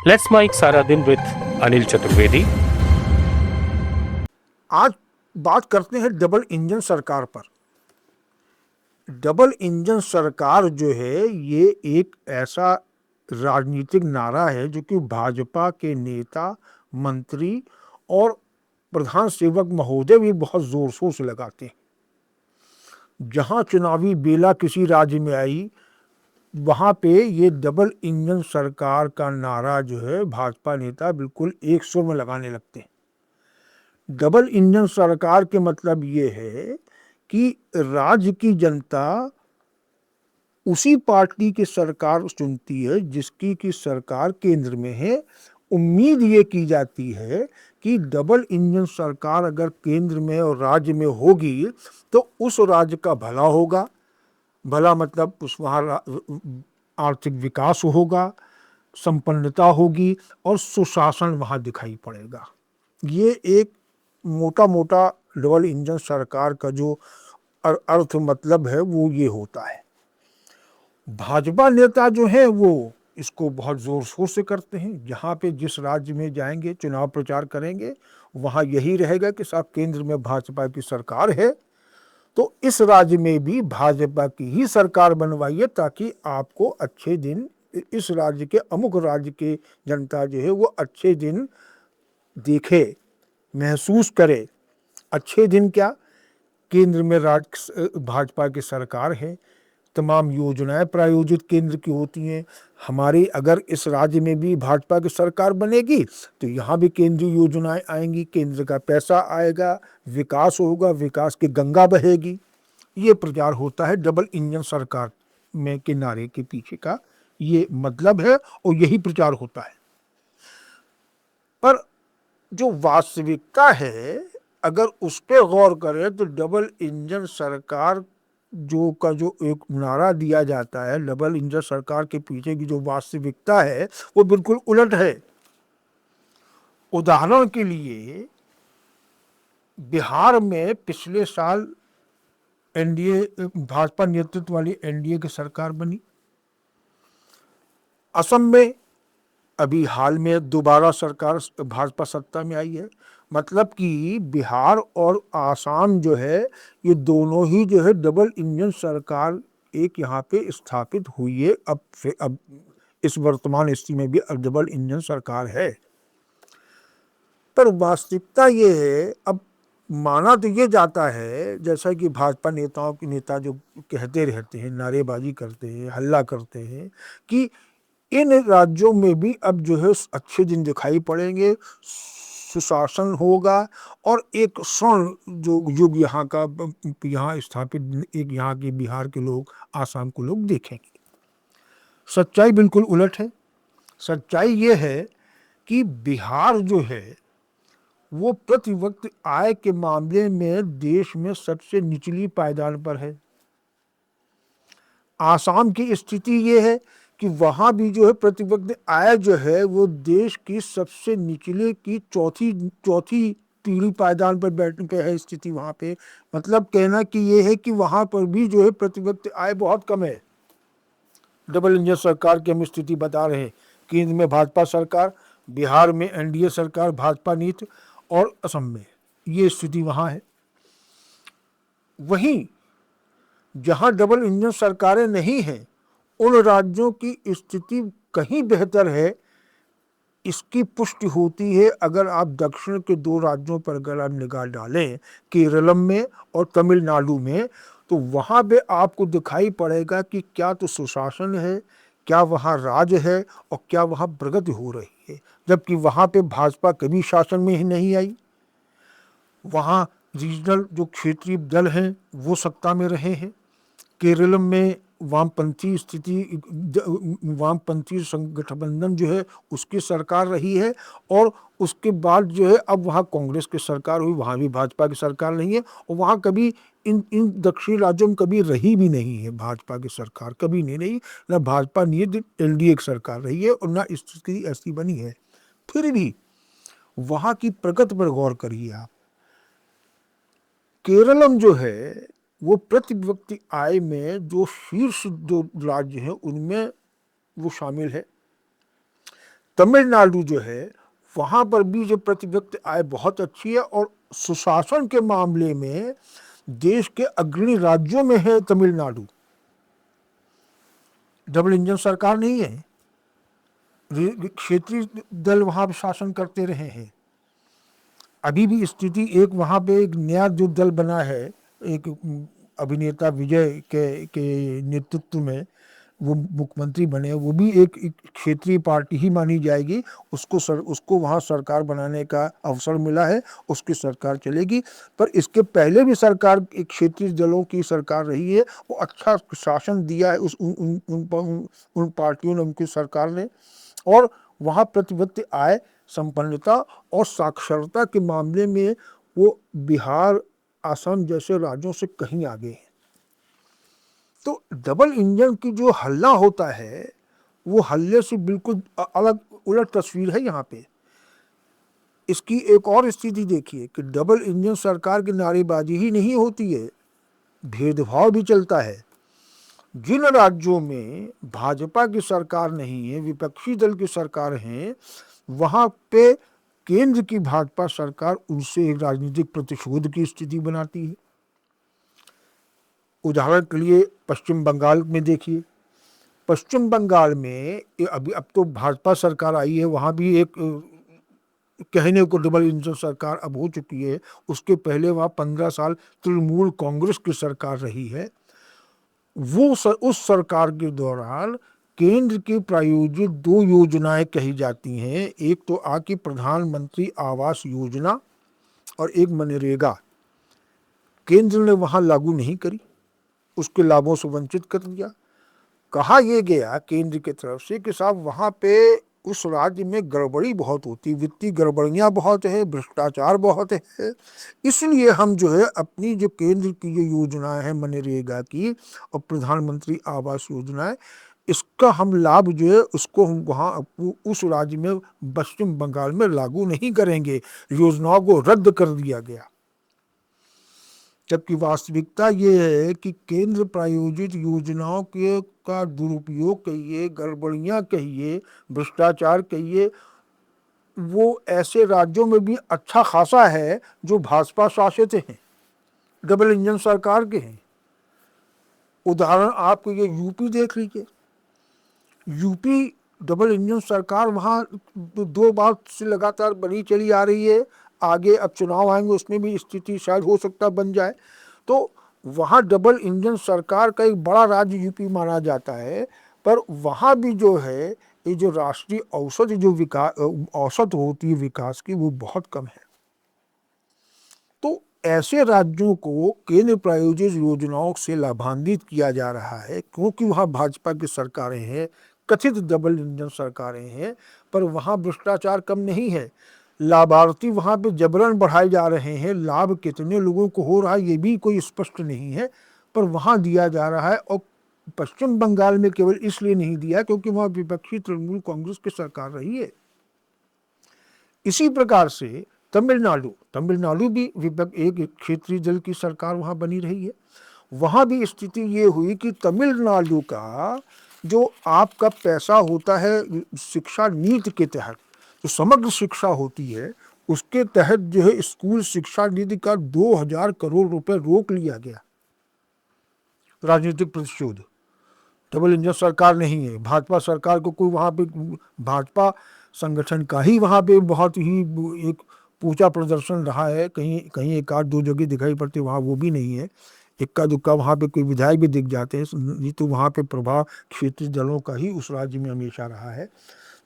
Let's mic सारा दिन with Anil Chaturvedi. आज बात करते हैं डबल इंजन सरकार पर। डबल इंजन सरकार जो है ये एक ऐसा राजनीतिक नारा है जो कि भाजपा के नेता, मंत्री और प्रधान सेवक महोदय भी बहुत जोर शोर से लगाते हैं। जहां चुनावी बेला किसी राज्य में आई वहां पे ये डबल इंजन सरकार का नारा जो है भाजपा नेता बिल्कुल एक सुर में लगाने लगते हैं। डबल इंजन सरकार के मतलब ये है कि राज्य की जनता उसी पार्टी की सरकार चुनती है जिसकी की सरकार केंद्र में है। उम्मीद ये की जाती है कि डबल इंजन सरकार अगर केंद्र में और राज्य में होगी तो उस राज्य का भला होगा। भला मतलब उस वहाँ आर्थिक विकास होगा, संपन्नता होगी और सुशासन वहाँ दिखाई पड़ेगा। ये एक मोटा मोटा डबल इंजन सरकार का जो अर्थ मतलब है वो ये होता है। भाजपा नेता जो है वो इसको बहुत जोर शोर से करते हैं। जहाँ पे जिस राज्य में जाएंगे चुनाव प्रचार करेंगे वहाँ यही रहेगा कि साहब केंद्र में भाजपा की सरकार है तो इस राज्य में भी भाजपा की ही सरकार बनवाइए ताकि आपको अच्छे दिन, इस राज्य के अमुक राज्य के जनता जो है वो अच्छे दिन देखे, महसूस करे। अच्छे दिन क्या, केंद्र में भाजपा की सरकार है, तमाम योजनाएं प्रायोजित केंद्र की होती हैं। हमारी अगर इस राज्य में भी भाजपा की सरकार बनेगी तो यहाँ भी केंद्रीय योजनाएं आएंगी, केंद्र का पैसा आएगा, विकास होगा, विकास की गंगा बहेगी। ये प्रचार होता है डबल इंजन सरकार में के नारे के पीछे का ये मतलब है और यही प्रचार होता है। पर जो वास्तविकता है अगर उस पर गौर करें तो डबल इंजन सरकार जो एक नारा दिया जाता है, डबल इंजन सरकार के पीछे की जो वास्तविकता है वो बिल्कुल उलट है। उदाहरण के लिए बिहार में पिछले साल एनडीए, भाजपा नेतृत्व वाली एनडीए की सरकार बनी। असम में अभी हाल में दोबारा सरकार भाजपा सत्ता में आई है। मतलब कि बिहार और आसाम जो है ये दोनों ही जो है डबल इंजन सरकार एक यहाँ पे स्थापित हुई है। अब इस वर्तमान स्थिति में भी डबल इंजन सरकार है। पर वास्तविकता ये है, अब माना तो ये जाता है जैसा कि भाजपा नेताओं के नेता जो कहते रहते हैं, नारेबाजी करते हैं, हल्ला करते हैं कि इन राज्यों में भी अब जो है अच्छे दिन दिखाई पड़ेंगे, सुशासन होगा और एक स्वर्ण जो युग यहाँ स्थापित एक यहाँ के बिहार के लोग, आसाम के लोग देखेंगे। सच्चाई बिल्कुल उलट है। सच्चाई ये है कि बिहार जो है वो प्रति व्यक्ति आय के मामले में देश में सबसे निचली पायदान पर है। आसाम की स्थिति ये है कि वहाँ भी जो है प्रति व्यक्ति आय जो है वो देश की सबसे निचले की चौथी पीढ़ी पायदान पर बैठने पे है स्थिति वहाँ पे। मतलब कहना कि ये है कि वहाँ पर भी जो है प्रति व्यक्ति आय बहुत कम है। डबल इंजन सरकार की हम स्थिति बता रहे हैं। केंद्र में भाजपा सरकार, बिहार में एनडीए सरकार भाजपा नीति और असम में ये स्थिति वहाँ है। वहीं जहाँ डबल इंजन सरकारें नहीं हैं उन राज्यों की स्थिति कहीं बेहतर है। इसकी पुष्टि होती है अगर आप दक्षिण के दो राज्यों पर अगर आप निगाह डालें, केरलम में और तमिलनाडु में, तो वहाँ पे आपको दिखाई पड़ेगा कि क्या तो सुशासन है, क्या वहाँ राज है और क्या वहाँ प्रगति हो रही है। जबकि वहाँ पे भाजपा कभी शासन में ही नहीं आई। वहाँ रीजनल जो क्षेत्रीय दल हैं वो सत्ता में रहे हैं। केरल में वामपंथी गठबंधन जो है उसकी सरकार रही है और उसके बाद जो है अब वहाँ कांग्रेस की सरकार हुई, वहाँ भी भाजपा की सरकार नहीं है। और वहाँ कभी इन दक्षिणी राज्यों में कभी रही भी नहीं है भाजपा की सरकार, कभी नहीं रही। ना भाजपा नहीं, एनडीए की सरकार रही है और ना स्थिति ऐसी बनी है। फिर भी वहाँ की प्रगति पर गौर करिए आप। केरलम जो है वो प्रति व्यक्ति आय में जो शीर्ष जो राज्य हैं उनमें वो शामिल है। तमिलनाडु जो है वहाँ पर भी जो प्रति व्यक्ति आय बहुत अच्छी है और सुशासन के मामले में देश के अग्रणी राज्यों में है तमिलनाडु। डबल इंजन सरकार नहीं है, क्षेत्रीय दल वहाँ पे शासन करते रहे हैं। अभी भी स्थिति एक वहाँ पे एक नया जो दल बना है, एक अभिनेता विजय के नेतृत्व में वो मुख्यमंत्री बने, वो भी एक क्षेत्रीय पार्टी ही मानी जाएगी। उसको वहाँ सरकार बनाने का अवसर मिला है, उसकी सरकार चलेगी। पर इसके पहले भी सरकार एक क्षेत्रीय दलों की सरकार रही है, वो अच्छा शासन दिया है उन पार्टियों ने, उनकी सरकार ने। और वहाँ प्रति व्यक्ति आय, संपन्नता और साक्षरता के मामले में वो बिहार, असम जैसे राज्यों से कहीं आगे हैं। तो डबल इंजन की जो हल्ला होता है वो हल्ले से बिल्कुल अलग उलट तस्वीर है यहाँ पे। इसकी एक और स्थिति देखिए कि डबल इंजन सरकार की नारेबाजी ही नहीं होती है, भेदभाव भी चलता है। जिन राज्यों में भाजपा की सरकार नहीं है, विपक्षी दल की सरकार है, वहाँ पे केंद्र की भाजपा सरकार उनसे एक राजनीतिक प्रतिशोध की स्थिति बनाती है। उदाहरण के लिए पश्चिम बंगाल में देखिए, पश्चिम बंगाल में अब तो भाजपा सरकार आई है, वहाँ भी एक कहने को डबल इंजन सरकार अब हो चुकी है। उसके पहले वहाँ 15 साल तृणमूल कांग्रेस की सरकार रही है। उस सरकार के दौरान केंद्र की प्रायोजित 2 योजनाएं कही जाती हैं, एक तो आपकी प्रधानमंत्री आवास योजना और एक मनरेगा। केंद्र ने वहाँ लागू नहीं करी, उसके लाभों से वंचित कर दिया। कहा यह गया केंद्र की तरफ से कि साहब वहाँ पे उस राज्य में गड़बड़ी बहुत होती, वित्तीय गड़बड़ियाँ बहुत है, भ्रष्टाचार बहुत है, इसलिए हम जो है अपनी जो केंद्र की जो योजनाएं हैं मनरेगा की और प्रधानमंत्री आवास योजना है, इसका हम लाभ जो है उसको हम वहाँ उस राज्य में पश्चिम बंगाल में लागू नहीं करेंगे, योजनाओं को रद्द कर दिया गया। जबकि वास्तविकता ये है कि केंद्र प्रायोजित योजनाओं के का दुरुपयोग कहिए, गड़बड़ियाँ कहिए, भ्रष्टाचार कहिए, वो ऐसे राज्यों में भी अच्छा खासा है जो भाजपा शासित हैं, डबल इंजन सरकार के हैं। उदाहरण आपको ये यूपी देख लीजिए, यूपी डबल इंजन सरकार वहाँ 2 बार से लगातार बनी चली आ रही है। आगे अब चुनाव आएंगे, उसमें भी स्थिति शायद हो सकता बन जाए। तो वहाँ डबल इंजन सरकार का एक बड़ा राज्य यूपी माना जाता है, पर वहाँ भी जो है ये जो राष्ट्रीय औसत जो औसत होती है विकास की, वो बहुत कम है। तो ऐसे राज्यों को केंद्र प्रायोजित योजनाओं से लाभान्वित किया जा रहा है क्योंकि वहाँ भाजपा की सरकारें हैं, कथित डबल इंजन सरकारें हैं, पर वहाँ भ्रष्टाचार कम नहीं है। लाभार्थी वहाँ पे जबरन बढ़ाए जा रहे हैं, लाभ कितने लोगों को हो रहा है ये भी कोई स्पष्ट नहीं है, पर वहाँ दिया जा रहा है। और पश्चिम बंगाल में केवल इसलिए नहीं दिया क्योंकि वहाँ विपक्षी तृणमूल कांग्रेस की सरकार रही है। इसी प्रकार से तमिलनाडु भी एक क्षेत्रीय दल की सरकार वहाँ बनी रही है। वहाँ भी स्थिति ये हुई कि तमिलनाडु का जो आपका पैसा होता है शिक्षा नीति के तहत, जो समग्र शिक्षा होती है, उसके तहत जो है स्कूल शिक्षा नीति का 2000 करोड़ रुपए रोक लिया गया। राजनीतिक प्रतिशोध, डबल इंजन सरकार नहीं है, भाजपा सरकार को कोई वहाँ पे भाजपा संगठन का ही वहाँ पे बहुत ही एक पूजा प्रदर्शन रहा है। कहीं एक आध 2 जगह दिखाई पड़ती, वहाँ वो भी नहीं है। इक्का दुक्का वहाँ पे कोई विधायक भी दिख जाते हैं, नहीं तो वहाँ पे प्रभाव क्षेत्रीय दलों का ही उस राज्य में हमेशा रहा है।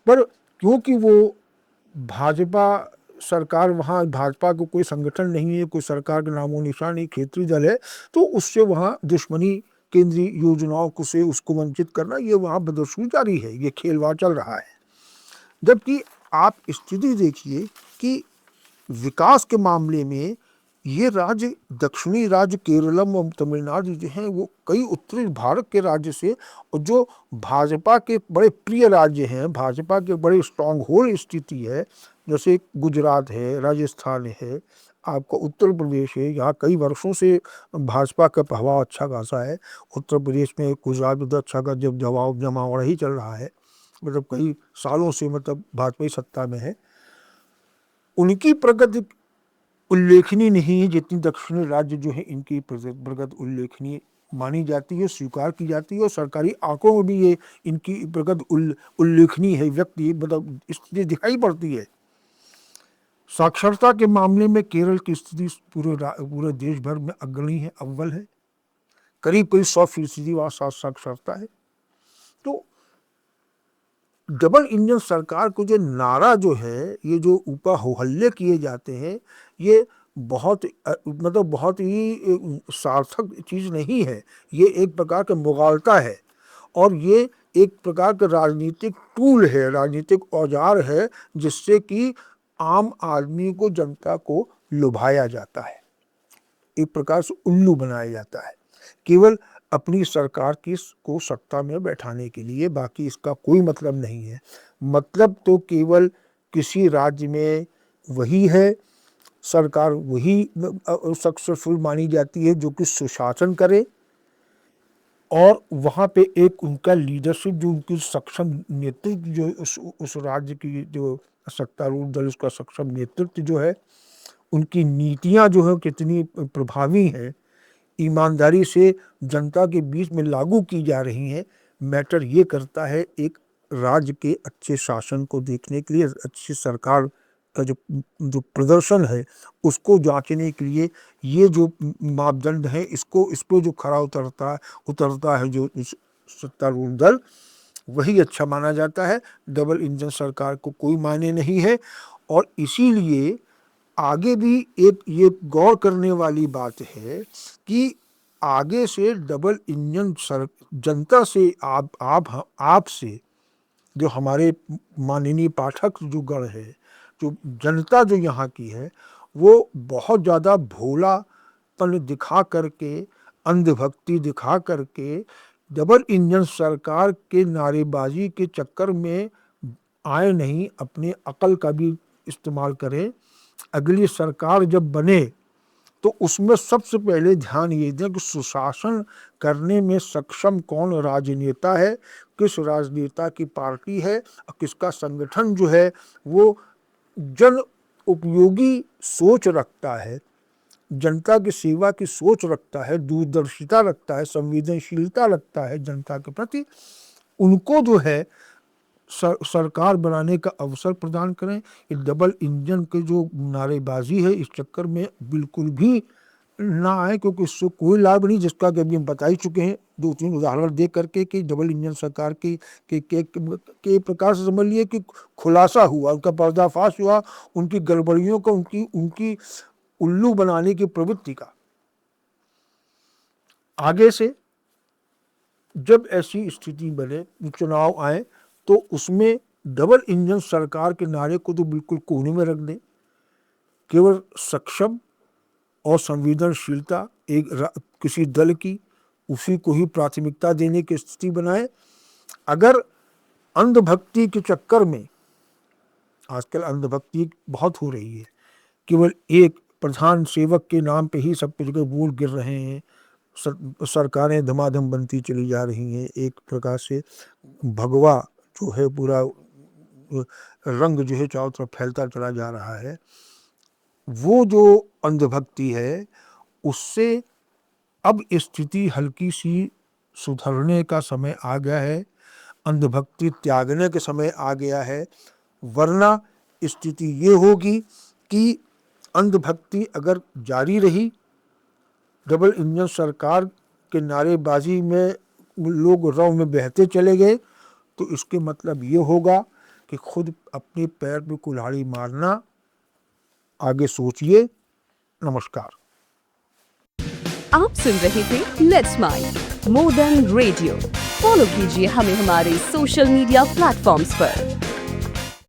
पर क्योंकि वो भाजपा सरकार, वहाँ भाजपा को कोई संगठन नहीं है, कोई सरकार का नामो निशान नहीं, क्षेत्रीय दल है, तो उससे वहाँ दुश्मनी, केंद्रीय योजनाओं को से उसको वंचित करना, ये वहाँ बदसूर जारी है, ये खेलवाड़ चल रहा है। जबकि आप स्थिति देखिए कि विकास के मामले में ये राज्य, दक्षिणी राज्य केरलम और तमिलनाडु जो हैं वो कई उत्तरी भारत के राज्य से, और जो भाजपा के बड़े प्रिय राज्य हैं, भाजपा के बड़े स्ट्रॉन्ग होल्ड स्थिति है, जैसे गुजरात है, राजस्थान है, आपका उत्तर प्रदेश है, यहाँ कई वर्षों से भाजपा का प्रभाव अच्छा खासा है। उत्तर प्रदेश में, गुजरात में अच्छा का जब जमावड़ा ही चल रहा है। मतलब कई सालों से मतलब भाजपा सत्ता में है, उनकी प्रगति उल्लेखनीय नहीं है जितनी दक्षिणी राज्य जो है इनकी प्रगति उल्लेखनीय मानी जाती है, स्वीकार की जाती है, और सरकारी आंकड़ों में भी ये इनकी प्रगति उल्लेखनीय है, व्यक्ति मतलब स्थिति दिखाई पड़ती है। साक्षरता के मामले में केरल की स्थिति पूरे देश भर में अग्रणी है, अव्वल है, करीब 100% वहाँ साक्षरता है। तो डबल इंजन सरकार को जो नारा जो है, ये जो ऊपर हो हल्ले किए जाते हैं, ये बहुत मतलब बहुत ही सार्थक चीज़ नहीं है। ये एक प्रकार का मुगालता है और ये एक प्रकार का राजनीतिक टूल है, राजनीतिक औजार है, जिससे कि आम आदमी को, जनता को लुभाया जाता है, एक प्रकार से उल्लू बनाया जाता है, केवल अपनी सरकार को सत्ता में बैठाने के लिए। बाकी इसका कोई मतलब नहीं है। मतलब तो केवल किसी राज्य में वही है, सरकार वही सक्सेसफुल मानी जाती है जो कि सुशासन करे, और वहाँ पे एक उनका लीडरशिप, जो उनकी सक्षम नेतृत्व, जो उस राज्य की जो सत्तारूढ़ दल, उसका सक्षम नेतृत्व जो है, उनकी नीतियाँ जो है कितनी प्रभावी हैं, ईमानदारी से जनता के बीच में लागू की जा रही हैं, मैटर ये करता है एक राज्य के अच्छे शासन को देखने के लिए, अच्छी सरकार का जो प्रदर्शन है उसको जांचने के लिए ये जो मापदंड है, इस पर जो खरा उतरता है जो सत्तारूढ़ दल, वही अच्छा माना जाता है। डबल इंजन सरकार को कोई मायने नहीं है। और इसीलिए आगे भी एक ये गौर करने वाली बात है कि आगे से डबल इंजन जनता से आप से जो हमारे माननीय पाठक जो गण है, जो जनता जो यहाँ की है, वो बहुत ज़्यादा भोलापन दिखा करके, अंधभक्ति दिखा करके डबल इंजन सरकार के नारेबाजी के चक्कर में आए नहीं, अपने अकल का भी इस्तेमाल करें। अगली सरकार जब बने तो उसमें सबसे पहले ध्यान ये दें कि सुशासन करने में सक्षम कौन राजनेता है, किस राजनेता की पार्टी है, और किसका संगठन जो है वो जन उपयोगी सोच रखता है, जनता की सेवा की सोच रखता है, दूरदर्शिता रखता है, संवेदनशीलता रखता है जनता के प्रति। उनको जो है सरकार बनाने का अवसर प्रदान करें। ये डबल इंजन के जो नारेबाजी है, इस चक्कर में बिल्कुल भी ना आए, क्योंकि इससे कोई लाभ नहीं, जिसका कि अभी हम बता ही चुके हैं 2-3 उदाहरण दे करके कि डबल इंजन सरकार के प्रकार से समझ लिए कि खुलासा हुआ, उनका पर्दाफाश हुआ, उनकी गड़बड़ियों का, उनकी उल्लू बनाने की प्रवृत्ति का। आगे से जब ऐसी स्थिति बने, चुनाव आए, तो उसमें डबल इंजन सरकार के नारे को तो बिल्कुल कोने में रख दें, केवल सक्षम और संवेदनशीलता एक किसी दल की, उसी को ही प्राथमिकता देने की स्थिति बनाए। अगर अंधभक्ति के चक्कर में, आजकल अंधभक्ति बहुत हो रही है, केवल एक प्रधान सेवक के नाम पे ही सब जगह वोट गिर रहे हैं, सरकारें धमाधम बनती चली जा रही हैं, एक प्रकार से भगवा जो है पूरा रंग जो है चारों तरफ फैलता चला जा रहा है। वो जो अंधभक्ति है, उससे अब स्थिति हल्की सी सुधरने का समय आ गया है, अंधभक्ति त्यागने के समय आ गया है। वरना स्थिति ये होगी कि अंधभक्ति अगर जारी रही, डबल इंजन सरकार के नारेबाजी में लोग रव में बहते चले गए, तो इसके मतलब ये होगा कि खुद अपने पैर पे कुल्हाड़ी मारना। आगे सोचिए। नमस्कार। आप सुन रहे थे let's mind more than radio. Follow कीजिए हमें हमारे सोशल मीडिया प्लेटफॉर्म्स पर।